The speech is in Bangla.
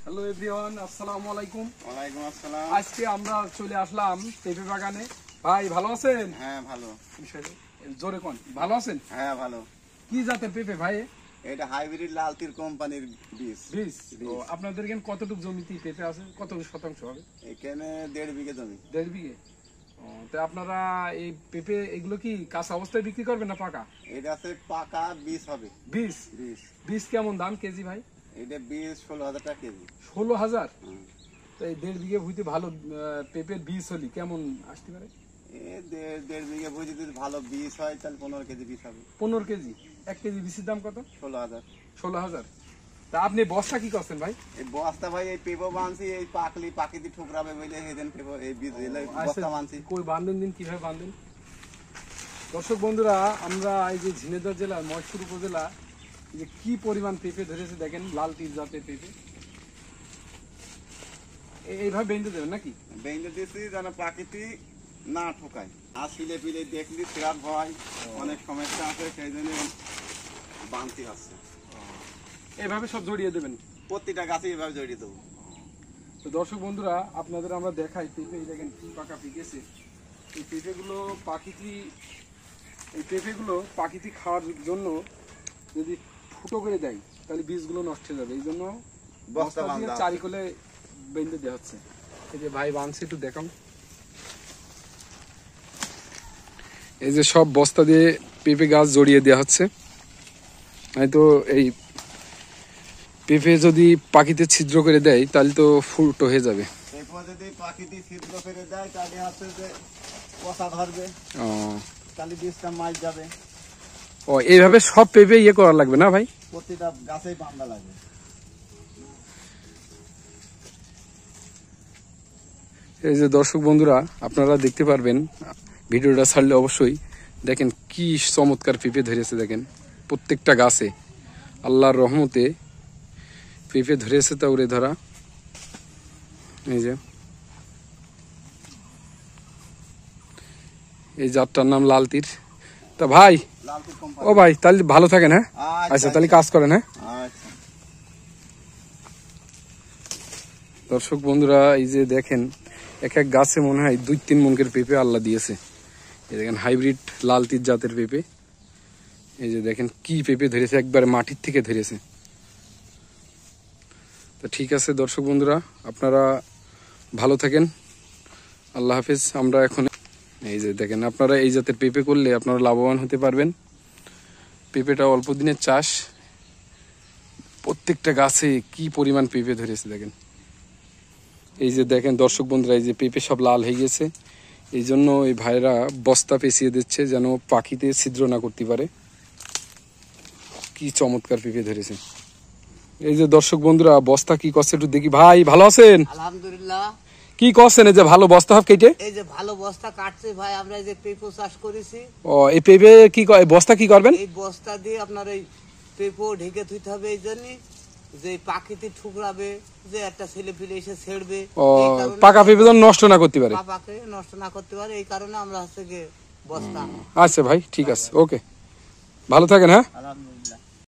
হ্যালো এভরিওয়ান, আসসালামু আলাইকুম। ওয়ালাইকুম আসসালাম। আজকে আমরা চলে আসলাম পেঁপে বাগানে। ভাই ভালো আছেন? হ্যাঁ ভালো। জোরে কোন, ভালো আছেন? হ্যাঁ ভালো। কি জাতের পেঁপে ভাই? এটা হাইব্রিড লালতির কোম্পানির বীজ। বীজ। তো আপনাদের এখানে কতটুকু জমিতে পেঁপে আছে, কত শতাংশ হবে? এখানে 1.5 বিঘা জমি। 1.5 বিঘে। তো আপনারা এই পেঁপে এগুলো কি কাঁচা অবস্থায় বিক্রি করবেন না পাকা? এটা আছে পাকা বীজ হবে। বীজ। বীজ। বীজ কেমন দাম কেজি ভাই? এটা বীজ 16,000 টাকা কেজি। 16,000? তো এই 1.5 বিঘে ভুইতে ভালো পেঁপের বীজ হলি কেমন আসতে পারে? এই 1.5 বিঘা ভুই যদি ভালো বীজ হয় তাহলে 15 কেজি বীজ হবে। 15 কেজি? 1 কেজি বীজের দাম কত? 16,000। 16,000। তা আপনি বস্তা কি করছেন ভাই? এই বস্তা ভাই এই পেঁপো বানছি, এই পাকিতি ঠুকরাবে বলে হেদেন পেঁপো এই বীজ বস্তা বানছি। কই বাঁধেন দিন, কিভাবে বাঁধেন? দর্শক বন্ধুরা, আমরা এই যে ঝিনাইদহ জেলার মহেশপুর উপজেলা, যে কি পরিমাণ পেঁপে ধরেছে দেখেন, লাল তীর জাতের পেঁপে। এইভাবে বেঁধে দেবেন নাকি? বেঁধে দিয়েছি যেন পাকিতি না ঠোকায়। আর শিলে পিলে দেখলি খারাপ হয়, অনেক সমস্যা আছে, সেই জন্য বানতি আছে। এইভাবে সব জড়িয়ে দেবেন প্রতিটা গাছে এভাবে জড়িয়ে দেবো। তো দর্শক বন্ধুরা, আপনাদের আমরা দেখাই পেঁপে, এই দেখেন কি পাকা পেকেছে। এই পেঁপেগুলো পাখিটি খাওয়ার জন্য যদি ফুটো করে দেয় তাহলে বীজগুলো নষ্ট হয়ে যাবে, এই জন্য বস্তা দিয়ে চারিকোলে বেঁধে দেওয়া হচ্ছে। এই যে ভাই বানছে, একটু দেখাও। এই যে সব বস্তা দিয়ে পেঁপে গাছ জড়িয়ে দেওয়া হচ্ছে। হয়তো এই পেঁপে যদি পাখিতে ছিদ্র করে দেয় তাহলে তো ফুটো হয়ে যাবে। এরপর যদি পাখিটি ছিদ্র করে দেয় তাহলে হচ্ছে যে পচা ধরবে, তাহলে বীজটা মাছ যাবে। ও, এইভাবে সব পেঁপে ইয়ে করা লাগবে না ভাই? প্রতিটা গাছেই বাঁধা লাগবে। এই যে দর্শক বন্ধুরা, আপনারা দেখতে পারবেন ভিডিওটা ছাড়লে অবশ্যই দেখেন কি চমৎকার পেঁপে ধরেছে। দেখেন প্রত্যেকটা গাছে আল্লাহর রহমতে পেঁপে ধরেছে, তা উড়ে ধরা। এই যে এই জাতটার নাম লাল তীর। তা ভাই, ও ভাই তাহলে ভালো থাকেন। হ্যাঁ আচ্ছা, তাহলে কাজ করেন। হ্যাঁ দর্শক বন্ধুরা, এই যে দেখেন এক এক গাছে মনে হয় 2-3 মণের পেঁপে আল্লাহ দিয়েছে। এই দেখেন হাইব্রিড লাল তীর জাতের পেঁপে। এই যে দেখেন কি পেঁপে ধরেছে, একবারে মাটির থেকে ধরেছে। তো ঠিক আছে দর্শক বন্ধুরা, আপনারা ভালো থাকেন, আল্লাহ হাফেজ। আমরা এখন এই যে দেখেন, আপনারা এই জাতের পেঁপে করলে আপনারা লাভবান হতে পারবেন। পেঁপেটা অল্প দিনের চাষ, প্রত্যেকটা গাছে কি পরিমাণ পেঁপে ধরেছে দেখেন। এই যে দেখেন দর্শক বন্ধুরা, এই যে পেঁপে সব লাল হয়ে গেছে, এই জন্য এই ভাইরা বস্তা পেঁচিয়ে দিচ্ছে যেন পাখিতে ছিদ্র না করতে পারে। কি চমৎকার পেঁপে ধরেছে। এই যে দর্শক বন্ধুরা, বস্তা কি করছে একটু দেখি। ভাই ভালো আছেন? আলহামদুলিল্লাহ। কি করছেন? এই যে ভালো বস্তা হাফ কেটে, এই যে ভালো বস্তা কাটছে ভাই, আমরা এই যে পেঁপো চাষ করেছি। ও, এই পেঁপে কি বস্তা কি করবেন? এই বস্তা দিয়ে আপনার এই পেঁপো ঢেকে থুইতে হবে, এই জন্য যে পাখিতে ঠুকরাবে, যে একটা ছেলে পিলে এসে ছেড়বে, ও, পাকা পেঁপে যেন নষ্ট না করতে পারে, পাকে নষ্ট না করতে পারে, এই কারণে আমরা হচ্ছে গিয়ে বস্তা। আচ্ছা ভাই, ঠিক আছে, ওকে, ভালো থাকেন। হ্যাঁ আলহামদুলিল্লাহ।